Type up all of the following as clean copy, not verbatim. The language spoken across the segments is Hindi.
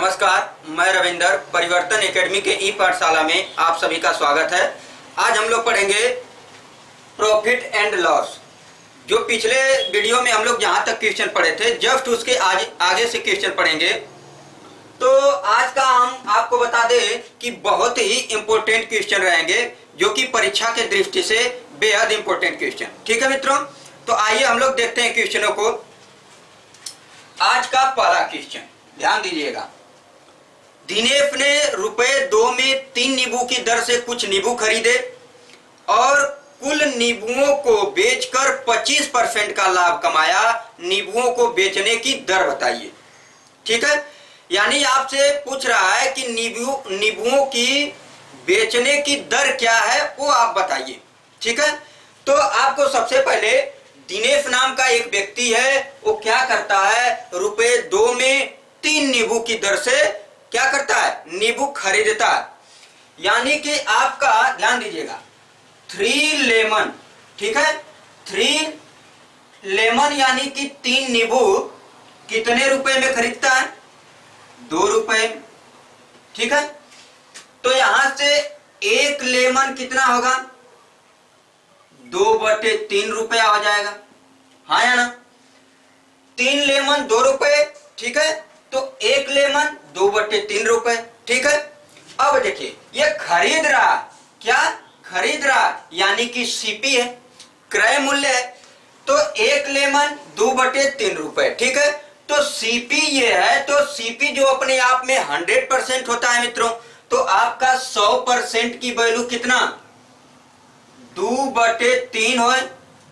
नमस्कार, मैं रविंदर परिवर्तन एकेडमी के ई पाठशाला में आप सभी का स्वागत है। आज हम लोग पढ़ेंगे प्रॉफिट एंड लॉस। जो पिछले वीडियो में हम लोग जहां तक क्वेश्चन पढ़े थे, जस्ट उसके आगे से क्वेश्चन पढ़ेंगे। तो आज का हम आपको बता दें कि बहुत ही इंपॉर्टेंट क्वेश्चन रहेंगे, जो कि परीक्षा के दृष्टि से बेहद इंपॉर्टेंट क्वेश्चन। ठीक है मित्रों, तो आइए हम लोग देखते हैं क्वेश्चनों को। आज का पहला क्वेश्चन ध्यान दीजिएगा। दिनेश ने ₹2 में 3 नींबू की दर से कुछ नींबू खरीदे और कुल नींबुओं को बेचकर 25% का लाभ कमाया। नींबुओं को बेचने की दर बताइए। ठीक है, यानी आपसे पूछ रहा है कि नींबुओं की बेचने की दर क्या है, वो आप बताइए। ठीक है, तो आपको सबसे पहले दिनेश नाम का एक व्यक्ति है, वो क्या करता है, ₹2 में 3 नींबू की दर से क्या करता है, नींबू खरीदता है। यानी कि आपका ध्यान दीजिएगा 3 लेमन, ठीक है, 3 लेमन यानी कि 3 नींबू कितने रुपए में खरीदता है, ₹2। ठीक है, तो यहां से 1 लेमन कितना होगा, 2/3 रुपया हो जाएगा। हाँ या ना, 3 लेमन ₹2। ठीक है, तो 1 लेमन 2/3 रुपए। ठीक है, अब देखिए ये खरीद रहा, क्या खरीद रहा, यानी कि सीपी है, क्रय मूल्य है। तो 1 लेमन 2/3 रुपए। ठीक है, तो सीपी ये है, तो सीपी जो अपने आप में 100% होता है मित्रों, तो आपका 100% की वैल्यू कितना, 2/3 हो।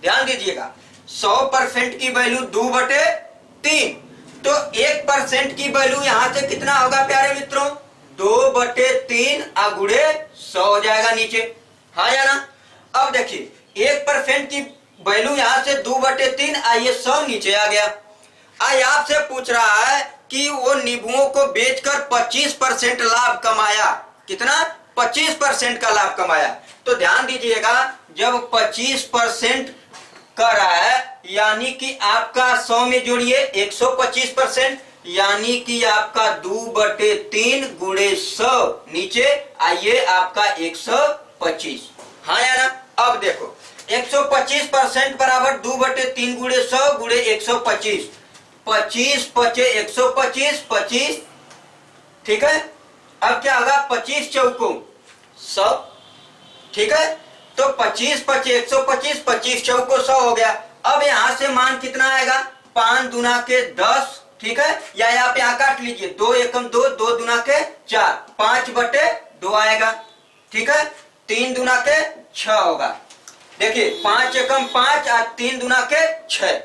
ध्यान दीजिएगा 100% की वैल्यू 2/3, तो 1% की वैल्यू यहां से कितना होगा प्यारे मित्रों, 2/3 गुणे 100 हो जाएगा नीचे। हाँ या ना, अब देखिए 1% की वैल्यू यहां से 2/3, आइए 100 नीचे आ गया। आज आपसे पूछ रहा है कि वो नींबुओं को बेचकर 25% लाभ कमाया। कितना, 25% का लाभ कमाया। तो ध्यान दीजिएगा जब 25% कर रहा है, यानी कि आपका 100 में जोड़िए 125%, यानी कि आपका 2/3 गुणे 100 नीचे आइए आपका 125। हाँ या ना, अब देखो 125% बराबर 2/3 गुणे 100 गुणे 125, 25 पचे 125, 25। ठीक है, अब क्या होगा, 25 चौको 100। ठीक है, तो 25 पचे 125, 25 चौको 100 हो गया। अब यहां से मान कितना आएगा, 5 दूना के 10। ठीक है, या आप यहां काट लीजिए, 2 एकम 2, 2 दूना के 4, 5/2 आएगा। ठीक है, 3 दूना के 6 होगा। देखिए 5 एकम 5 और 3 दूना के 6,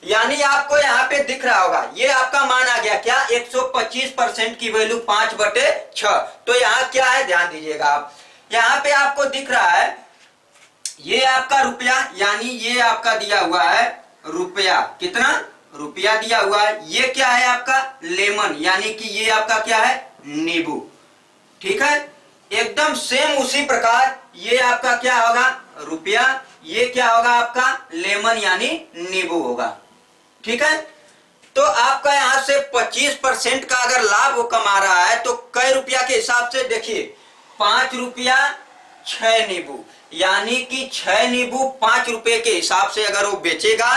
यानी आपको यहाँ पे दिख रहा होगा, ये आपका मान आ गया क्या, 125% की वैल्यू 5/6। तो यहाँ क्या है, ध्यान दीजिएगा आप, यहाँ पे आपको दिख रहा है ये आपका रुपया, यानी ये आपका दिया हुआ है रुपया, कितना रुपया दिया हुआ है। ये क्या है आपका लेमन, यानी कि ये आपका क्या है, नींबू। ठीक है, एकदम सेम उसी प्रकार ये आपका क्या होगा, रुपया, ये क्या होगा आपका लेमन यानी नींबू होगा। ठीक है, तो आपका यहां से 25% का अगर लाभ वो कमा रहा है, तो कई रुपया के हिसाब से देखिए, 5 रुपया 6 नींबू, यानी कि 6 नींबू 5 रुपए के हिसाब से अगर वो बेचेगा,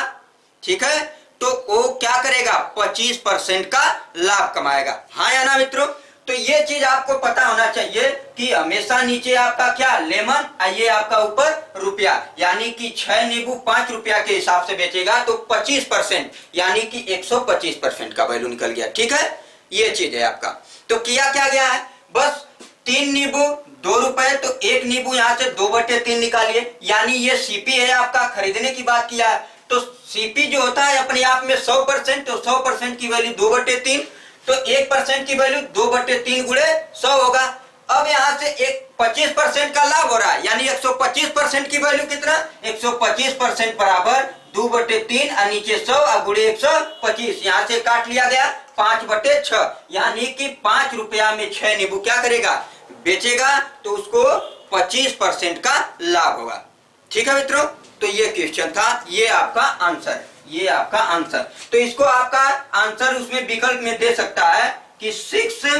ठीक है, तो वो क्या करेगा, 25% का लाभ कमाएगा। हाँ या ना मित्रों, तो ये चीज आपको पता होना चाहिए कि हमेशा नीचे आपका क्या लेमन, ये आपका ऊपर रुपया, यानी कि 6 नींबू 5 रुपया के हिसाब से बेचेगा तो 25%, यानी कि 125% का वैल्यू निकल गया। ठीक है, ये चीज है आपका। तो किया क्या गया है, बस 3 नींबू 2 रुपए, तो 1 नींबू यहाँ से 2/3 निकालिए, यानी ये सीपी है आपका, खरीदने की बात किया है। तो सीपी जो होता है अपने आप में 100%, तो 100% की वैल्यू 2/3, तो 1% की वैल्यू 2/3 गुणे 100 होगा। अब यहाँ से 25% का लाभ हो रहा है, यानी 125% की वैल्यू कितना, 125% बराबर 2/3 और नीचे 100 गुणे 125, यहाँ से काट लिया गया 5/6, यानी कि 5 रुपया में 6 नींबू क्या करेगा, बेचेगा, तो उसको 25% का लाभ होगा। ठीक है मित्रों, तो ये क्वेश्चन था, ये आपका आंसर, ये आपका आंसर। तो इसको आपका आंसर उसमें विकल्प में दे सकता है कि 6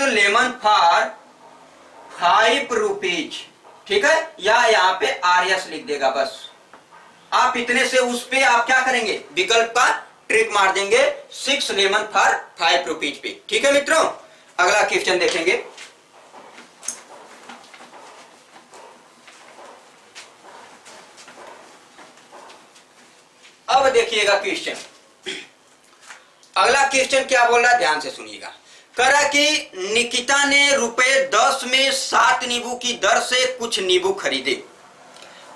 लेमन फॉर 5 रुपीज, ठीक है, या यहाँ पे RS लिख देगा बस। आप इतने से उस पे आप क्या करेंगे, विकल्प का ट्रिक मार देंगे 6 लेमन फॉर 5 रुपीज पे। ठीक है मित्रों, अगला क्वेश्चन देखेंगे। अब देखिएगा क्वेश्चन, अगला क्वेश्चन क्या बोल रहा है, ध्यान से सुनिएगा। कह रहा कि निकिता ने ₹10 में 7 नींबू की दर से कुछ नींबू खरीदे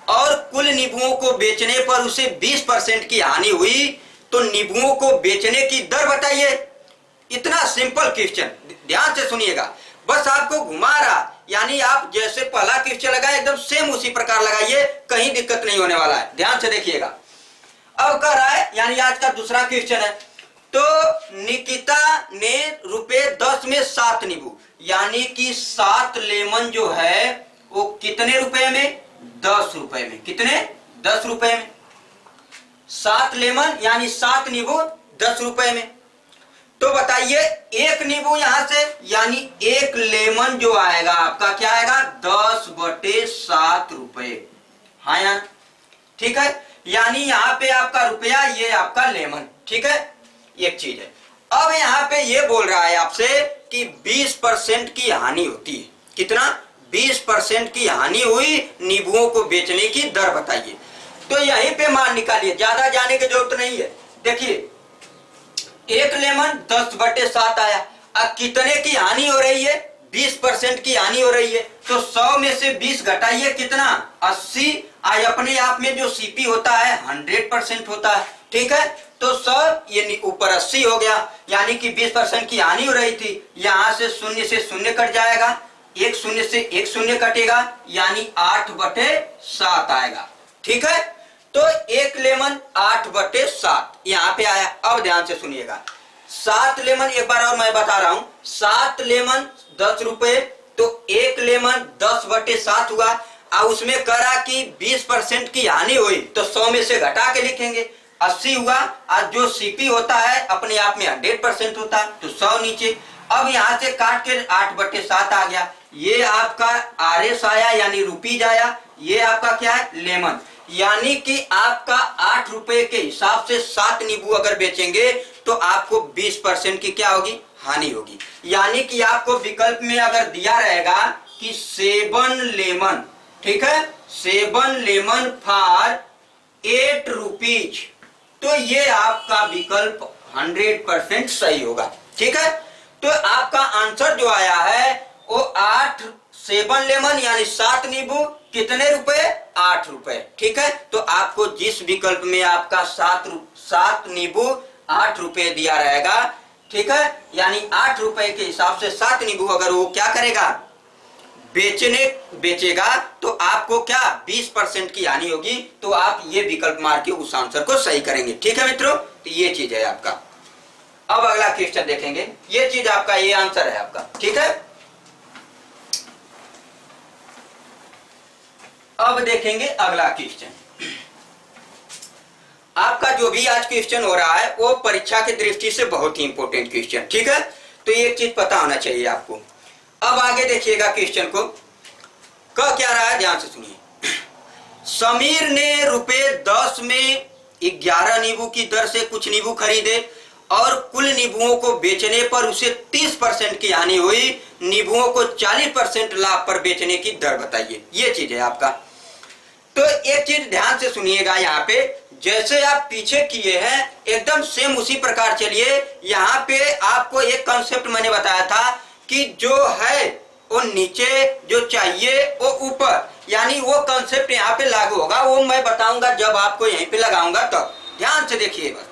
और कुल नींबुओं को बेचने पर उसे 20% की हानि हुई, तो नींबुओं को बेचने की दर बताइए। इतना सिंपल क्वेश्चन, ध्यान से सुनिएगा, बस आपको घुमा रहा, यानी आप जैसे पहला क्वेश्चन लगाए एकदम सेम उसी प्रकार लगाइए, कहीं दिक्कत नहीं होने वाला है। ध्यान से देखिएगा। अब कह रहा है, यानी आज का दूसरा क्वेश्चन है, तो निकिता ने ₹10 में 7 नींबू, यानी कि 7 लेमन जो है वो कितने रुपए में, 10 रुपए में। कितने, 10 रुपए में। 7 लेमन यानी 7 नींबू 10 रुपए में। तो बताइए एक नींबू यहां से, यानी एक लेमन जो आएगा आपका क्या आएगा, 10/7 रुपए। हाँ यार, ठीक है, यानी यहाँ पे आपका रुपया, ये आपका लेमन। ठीक है, एक चीज है। अब यहाँ पे ये बोल रहा है आपसे कि 20% की हानि होती है। कितना, 20% की हानि हुई, नींबुओं को बेचने की दर बताइए। तो यहीं पे मान निकालिए, ज्यादा जाने की जरूरत नहीं है। देखिए एक लेमन 10/7 आया, अब कितने की हानि हो रही है, 20% की हानि हो रही है। तो 100 में से 20 घटाइए, कितना, 80। आज अपने आप में जो सीपी होता है 100% होता है। ठीक है, तो 100 ये ऊपर 80 हो गया, यानी कि 20% की हानि हो रही थी। यहां से 0 से 0 कट जाएगा, एक 0 से 1 0 कटेगा, यानी 8/7 आएगा। ठीक है, तो एक लेमन 8/7 यहाँ पे आया। अब ध्यान से सुनिएगा, 7 लेमन, एक बार और मैं बता रहा हूं, 7 लेमन 10 रुपए, तो एक लेमन 10/7 हुआ। अब उसमें करा कि 20% की हानि हुई, तो 100 में से घटा के लिखेंगे, 80 हुआ। आज जो सीपी होता है अपने आप में 100% होता है, तो 100 नीचे। अब यहाँ से काट के 8/7 आ गया, ये आपका RS आया, यानी रुपीज आया। ये आपका क्या है, लेमन, यानी कि आपका 8 रुपए के हिसाब से 7 नींबू अगर बेचेंगे तो आपको 20% की क्या होगी, हानि होगी। यानी कि आपको विकल्प में अगर दिया रहेगा कि 7 लेमन, ठीक है, 7 लेमन फॉर 8 रुपीज, तो ये आपका विकल्प 100% सही होगा। ठीक है, तो आपका आंसर जो आया है वो 7 लेमन यानी 7 नींबू, कितने रुपए, 8 रुपए। ठीक है, तो आपको जिस विकल्प में आपका 7 नींबू 8 रुपए दिया रहेगा, ठीक है, यानी 8 रुपए के हिसाब से 7 नींबू अगर वो क्या करेगा, बेचेगा, तो आपको क्या 20% की हानि होगी। तो आप ये विकल्प मार के उस आंसर को सही करेंगे। ठीक है मित्रों, तो ये चीज है आपका। अब अगला क्वेश्चन देखेंगे, ये चीज आपका, ये आंसर है आपका। ठीक है, अब देखेंगे अगला क्वेश्चन। आपका जो भी आज क्वेश्चन हो रहा है वो परीक्षा की दृष्टि से बहुत ही इंपॉर्टेंट क्वेश्चन। ठीक है, तो एक चीज पता होना चाहिए आपको। अब आगे देखिएगा क्वेश्चन को, कह क्या रहा है, ध्यान से सुनिए। समीर ने ₹10 में 11 नींबू की दर से कुछ नींबू खरीदे और कुल नींबुओं को बेचने पर उसे 30% की हानि हुई, नींबुओं को 40% लाभ पर बेचने की दर बताइए। ये चीज है आपका। तो एक चीज ध्यान से सुनिएगा, यहाँ पे जैसे आप पीछे किए हैं एकदम सेम उसी प्रकार चलिए। यहाँ पे आपको एक कॉन्सेप्ट मैंने बताया था कि जो है वो नीचे, जो चाहिए वो ऊपर, यानी वो कॉन्सेप्ट यहाँ पे लागू होगा। वो मैं बताऊंगा जब आपको यहीं पे लगाऊंगा तब। तो ध्यान से देखिए बस।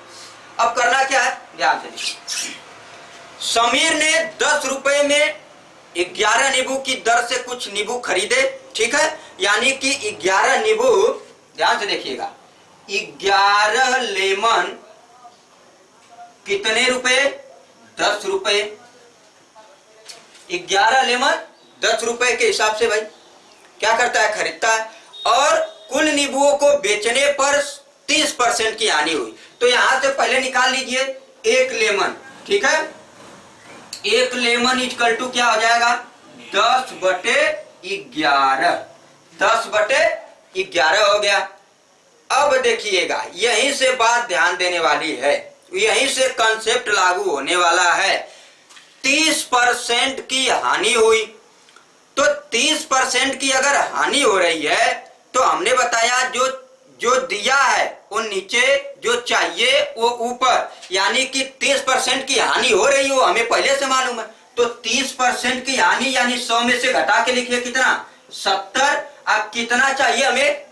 अब करना क्या है, ध्यान से देखिए। समीर ने 10 रुपए में 11 नींबू की दर से कुछ नींबू खरीदे। ठीक है, यानी कि 11 नींबू, ध्यान से देखिएगा, 11 लेमन कितने रुपए, 10 रुपए। 11 लेमन 10 रुपए के हिसाब से भाई क्या करता है, खरीदता है। और कुल नींबुओं को बेचने पर 30% की हानि हुई। तो यहां से पहले निकाल लीजिए एक लेमन, ठीक है, एक लेमन इक्वल टू क्या हो जाएगा 10/11, 10/11 हो गया। अब देखिएगा यहीं से बात ध्यान देने वाली है, यहीं से कंसेप्ट लागू होने वाला है। 30% की हानि हुई, तो 30% की अगर हानि हो रही है तो हमने बताया जो जो दिया है वो नीचे, जो चाहिए वो ऊपर, यानी कि 30% की हानि हो रही है वो हमें पहले से मालूम है। तो 30% की हानि यानी 100 में से घटा के लिखिए कितना 70। अब कितना चाहिए हमें,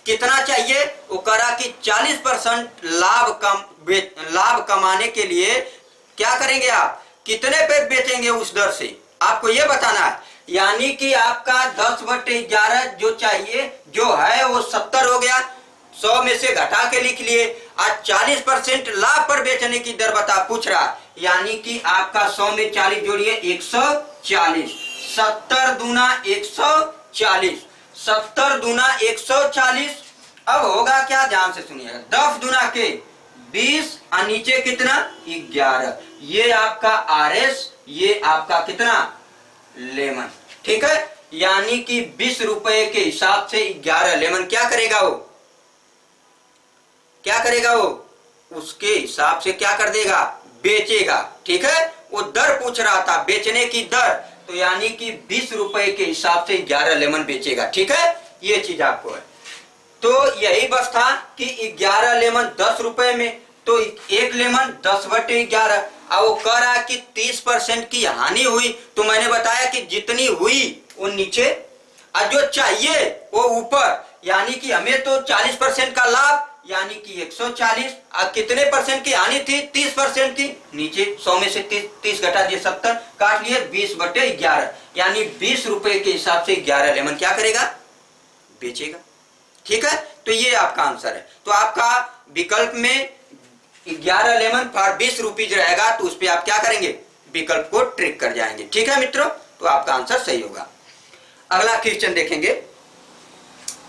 कितना चाहिए, वो करा कि 40% लाभ कमाने के लिए क्या करेंगे, आप कितने पे बेचेंगे उस दर से, आपको ये बताना है। यानी कि आपका 10/11 जो चाहिए जो है वो 70 हो गया, 100 में से घटा के लिख लिए। आज 40% लाभ पर बेचने की दर बता पूछ रहा, यानी कि आपका 100 में 40 जोड़िए 140, 70 दूना 140, 70 दूना 140। अब होगा क्या, ध्यान से सुनिएगा, 10 दूना के 20 और नीचे कितना 11, ये आपका आरएस, ये आपका कितना लेमन, ठीक है। यानी कि 20 रुपए के हिसाब से 11 लेमन क्या करेगा, वो क्या करेगा, वो उसके हिसाब से क्या कर देगा, बेचेगा, ठीक है। वो दर पूछ रहा था बेचने की दर, तो यानी कि 20 रुपए के हिसाब से 11 लेमन बेचेगा, ठीक है, ये चीज आपको है। तो यही बस था कि 11 लेमन 10 रुपए में, तो एक लेमन 10/11। अब वो कह रहा कि 30% की हानि हुई, तो मैंने बताया कि जितनी हुई वो नीचे और जो चाहिए वो ऊपर, यानी कि हमें तो 40% का लाभ यानी कि 140, और कितने परसेंट की हानि थी 30% की, नीचे 100 में से 30 घटा दिए 70, काट लिए 20/11, यानी 20 रुपए के हिसाब से 11 लेमन क्या करेगा, बेचेगा, ठीक है। तो ये आपका आंसर है। तो आपका विकल्प में 11 लेमन फॉर 20 रुपीज रहेगा, तो उस पर आप क्या करेंगे, विकल्प को ट्रिक कर जाएंगे, ठीक है मित्रों। तो आपका आंसर सही होगा। अगला क्वेश्चन देखेंगे,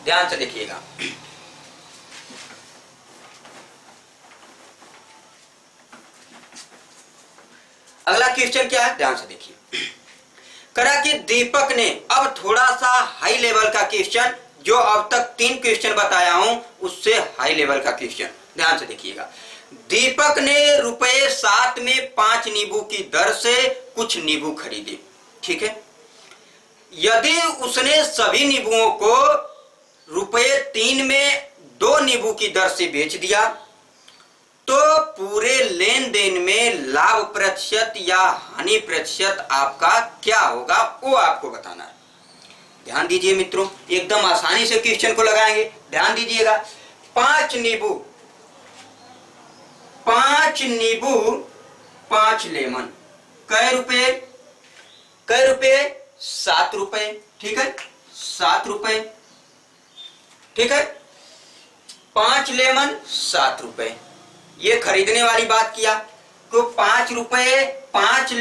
ध्यान से देखिएगा। अगला क्वेश्चन क्या है, ध्यान से देखिए। करा कि दीपक ने, अब थोड़ा सा हाई लेवल का क्वेश्चन, जो अब तक 3 क्वेश्चन बताया हूं उससे हाई लेवल का क्वेश्चन, ध्यान से देखिएगा। दीपक ने ₹7 में 5 नींबू की दर से कुछ नींबू खरीदे, ठीक है। यदि उसने सभी नींबुओं को ₹3 में 2 नींबू की दर से बेच दिया, तो पूरे लेन देन में लाभ प्रतिशत या हानि प्रतिशत आपका क्या होगा, वो आपको बताना है। ध्यान दीजिए मित्रों, एकदम आसानी से क्वेश्चन को लगाएंगे, ध्यान दीजिएगा। 5 नींबू, 5 नींबू 5 लेमन, कै रुपए, कै रुपए 7 रुपए, ठीक है, 7 रुपए, ठीक है। 5 लेमन 7 रुपए, ये खरीदने वाली बात किया, तो 5 रुपए 5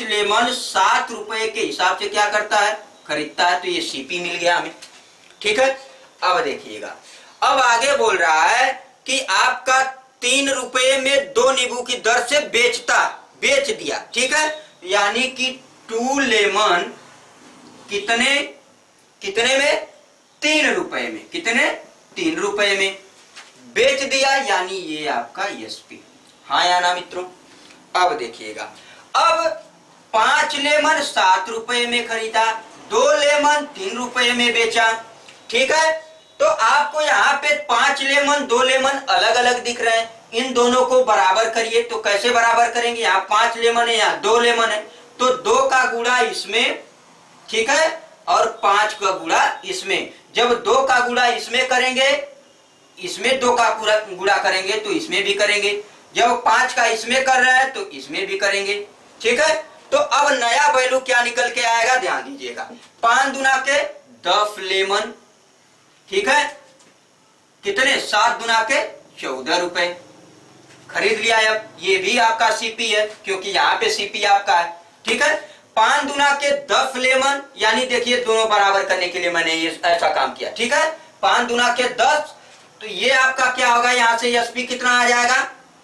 लेमन 7 रुपए के हिसाब से क्या करता है, खरीदता है, तो ये सीपी मिल गया हमें, ठीक है। अब देखिएगा, अब आगे बोल रहा है कि आपका 3 रुपए में 2 नींबू की दर से बेच दिया, ठीक है। यानी कि 2 लेमन कितने में, 3 रुपए में, कितने 3 रुपए में बेच दिया, यानी ये आपका एसपी, हाँ या ना मित्रों। अब देखिएगा, अब 5 लेमन 7 रुपए में खरीदा, 2 लेमन 3 रुपए में बेचा, ठीक है। तो आपको यहाँ पे 5 लेमन 2 लेमन अलग अलग दिख रहे हैं, इन दोनों को बराबर करिए। तो कैसे बराबर करेंगे, यहाँ 5 लेमन है, यहाँ 2 लेमन है, तो 2 का गुणा इसमें, ठीक है, और 5 का गुणा इसमें। जब 2 का गुणा इसमें करेंगे, इसमें 2 का गुणा करेंगे तो इसमें भी करेंगे, जब 5 का इसमें कर रहे हैं तो इसमें भी करेंगे, ठीक है। तो अब नया वैल्यू क्या निकल के आएगा, ध्यान दीजिएगा। 5 दूना के 10 लेमन, ठीक है, कितने 7 दूना के 14 रुपए, खरीद लिया। अब ये भी आपका सीपी है, क्योंकि यहाँ पे सीपी आपका है, ठीक है। 5 दूना के 10 लेमन, यानी देखिए दोनों बराबर करने के लिए मैंने ये ऐसा काम किया, ठीक है। 5 दूना के 10, तो ये आपका क्या होगा, यहां से एसपी कितना आ जाएगा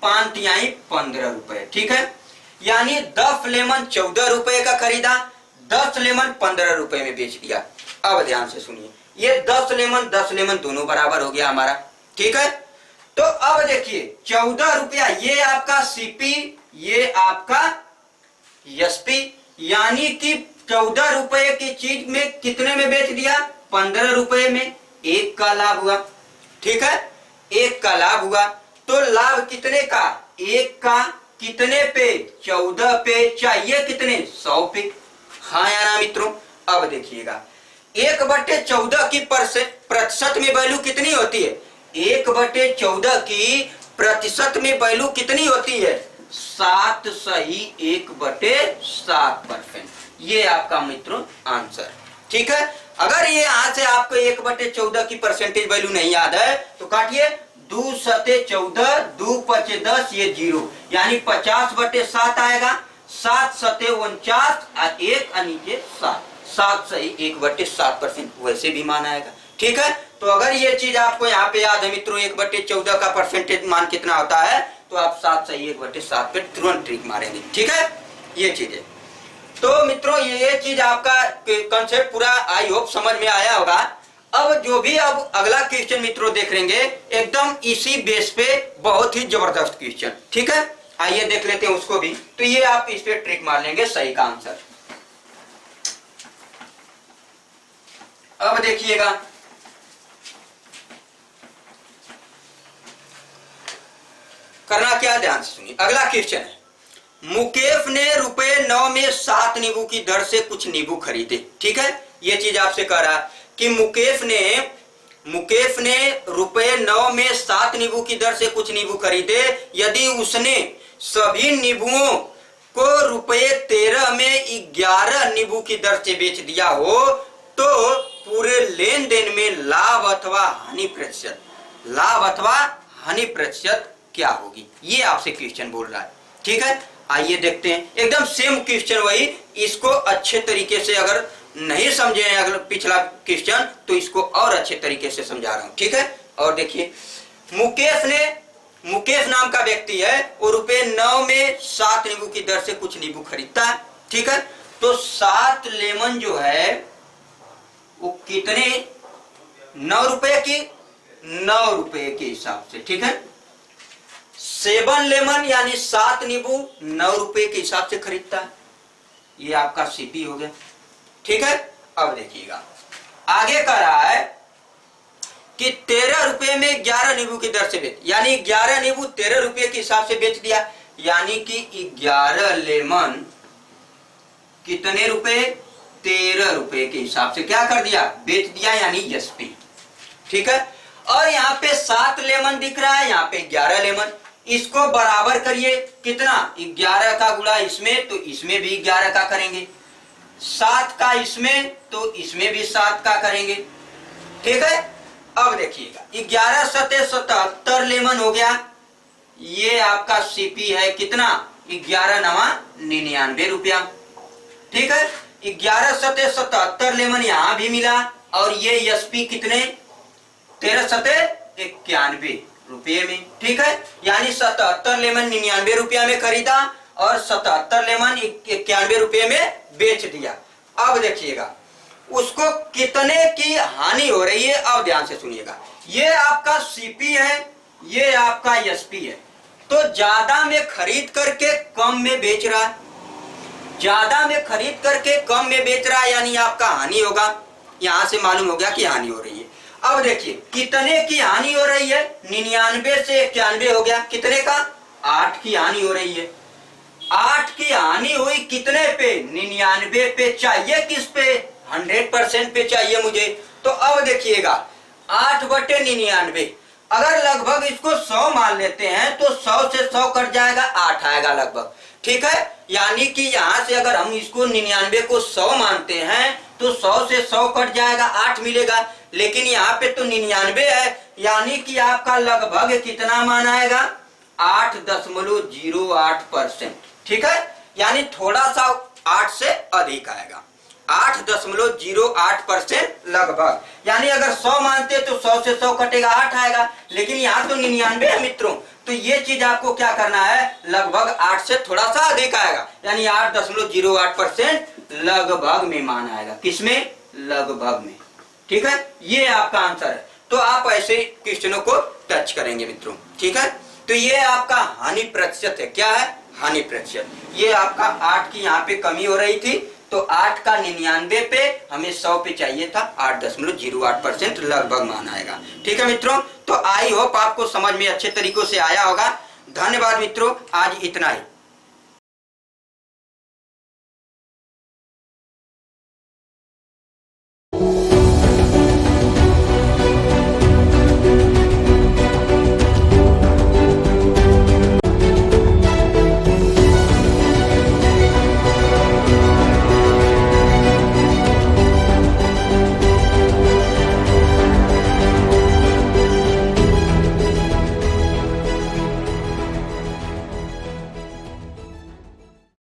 5 तिहाई 15 रुपए। ठीक है, यानी 10 लेमन 14 रुपए का खरीदा, 10 लेमन 15 रुपए में बेच दिया। अब ध्यान से सुनिए, ये 10 लेमन दोनों बराबर हो गया हमारा। ठीक है, तो अब देखिए 14 रुपया ये आपका सीपी, ये आपका एसपी, यानी कि 14 रुपए की चीज में कितने में बेच दिया, 15 रुपए में, 1 का लाभ हुआ। ठीक है, 1 का लाभ हुआ, तो लाभ कितने का, 1 का, कितने पे, 14 पे, चाहिए कितने, 100 पे। हाँ या ना मित्रों। अब देखिएगा 1/14 की प्रतिशत में वैल्यू कितनी होती है, 1/14 की प्रतिशत में वैल्यू कितनी होती है, 7 सही 1/7%। ये आपका मित्रों आंसर। ठीक है, अगर ये यहां से आपको 1/14 की परसेंटेज वैल्यू नहीं याद है तो काटिए, 2 सते 14, 2 पचे 10, ये 0, यानी 50/7 आएगा, 7 सते 49 और 1 नीचे 7, 7 सही 1/7% वैसे भी मान आएगा। ठीक है, तो अगर ये चीज आपको यहाँ पे याद है मित्रों 1/14 का परसेंटेज मान कितना होता है, तो आप 7 सही 1/7 पे तुरंत ट्रिक मारेंगे। ठीक है, ये चीज है। तो मित्रों ये चीज आपका कंसेप्ट पूरा आई होप समझ में आया होगा। अब जो भी अब अगला क्वेश्चन मित्रों देख लेंगे एकदम इसी बेस पे, बहुत ही जबरदस्त क्वेश्चन। ठीक है, आइए देख लेते हैं उसको भी। तो ये आप इस पे ट्रिक मार लेंगे सही का आंसर। अब देखिएगा करना क्या, ध्यान से सुनिए। अगला क्वेश्चन है, मुकेश ने ₹9 में 7 नींबू की दर से कुछ नींबू खरीदे। ठीक है, ये चीज आपसे कह रहा कि मुकेश ने ₹9 में 7 नींबू की दर से कुछ नींबू खरीदे। यदि उसने सभी नींबुओं को ₹13 में 11 नींबू की दर से बेच दिया हो तो पूरे लेन देन में लाभ अथवा हानि प्रतिशत क्या होगी, ये आपसे क्वेश्चन बोल रहा है। ठीक है, आइए देखते हैं। एकदम सेम क्वेश्चन वही, इसको अच्छे तरीके से अगर नहीं समझे हैं अगर पिछला क्वेश्चन तो इसको और अच्छे तरीके से समझा रहा हूं। ठीक है, और देखिए मुकेश नाम का व्यक्ति है वो ₹9 में 7 नींबू की दर से कुछ नींबू खरीदता है। ठीक है, तो 7 लेमन जो है वो कितने, 9 रुपए की, 9 रुपए के हिसाब से। ठीक है, 7 लेमन यानी 7 नींबू 9 रुपए के हिसाब से खरीदता है। ये आपका सीपी हो गया। ठीक है, अब देखिएगा आगे कह रहा है कि 13 रुपए में 11 नींबू की दर से बेच, यानी 11 नींबू 13 रुपए के हिसाब से बेच दिया, यानी कि 11 लेमन कितने रुपए, 13 रुपए के हिसाब से क्या कर दिया, बेच दिया, यानी एसपी। ठीक है, और यहाँ पे 7 लेमन दिख रहा है, यहाँ पे 11 लेमन, इसको बराबर करिए, कितना, 11 का गुणा इसमें तो इसमें भी 11 का करेंगे, 7 का इसमें तो इसमें भी 7 का करेंगे। ठीक है, अब देखिएगा 11 सते 77 लेमन हो गया, ये आपका सीपी है कितना, 11 नवा 99 रुपया। ठीक है, 11 सते 77 लेमन यहां भी मिला, और ये एसपी कितने, 13 सते 91 रुपये में। ठीक है, यानी 77 लेमन 99 रुपया में खरीदा और 77 लेमन 91 रुपये में बेच दिया। अब देखिएगा उसको कितने की हानि हो रही है, अब ध्यान से सुनिएगा। ये आपका सीपी है, ये आपका एसपी है, तो ज्यादा में खरीद करके कम में बेच रहा है, ज्यादा में खरीद करके कम में बेच रहा है, यानी आपका हानि होगा। यहां से मालूम हो गया कि हानि हो रही है। अब देखिए कितने की हानि हो रही है, 99 से 91 हो गया, कितने का, 8 की हानि हो रही है। 8 की हानि हुई कितने पे, 99 पे, चाहिए किस पे, 100% पे चाहिए मुझे। तो अब देखिएगा 8/99, अगर लगभग इसको 100 मान लेते हैं तो 100 से 100 कट जाएगा, 8 आएगा लगभग। ठीक है, यानी कि यहां से अगर हम इसको 99 को 100 मानते हैं तो 100 से 100 कट जाएगा, 8 मिलेगा, लेकिन यहाँ पे तो 99 है, यानी कि आपका लगभग कितना मान आएगा, 8.08%। ठीक है, यानी थोड़ा सा 8 से अधिक आएगा, 8.08% लगभग। यानी अगर 100 मानते तो 100 से 100 कटेगा, 8 आएगा, लेकिन यहाँ तो 99 है मित्रों, तो ये चीज आपको क्या करना है, लगभग 8 से थोड़ा सा अधिक आएगा, यानी 8.08% लगभग में मान आएगा। किसमें? लगभग में। ठीक है, ये आपका आंसर है। तो आप ऐसे क्वेश्चनों को टच करेंगे मित्रों। ठीक है, तो ये आपका हानि प्रतिशत है। क्या है? हानि प्रतिशत। ये आपका 8 की यहाँ पे कमी हो रही थी, तो 8 का 99 पे हमें 100 पे चाहिए था, 8.08% लगभग मान आएगा। ठीक है मित्रों, तो आई होप आपको समझ में अच्छे तरीकों से आया होगा। धन्यवाद मित्रों, आज इतना ही।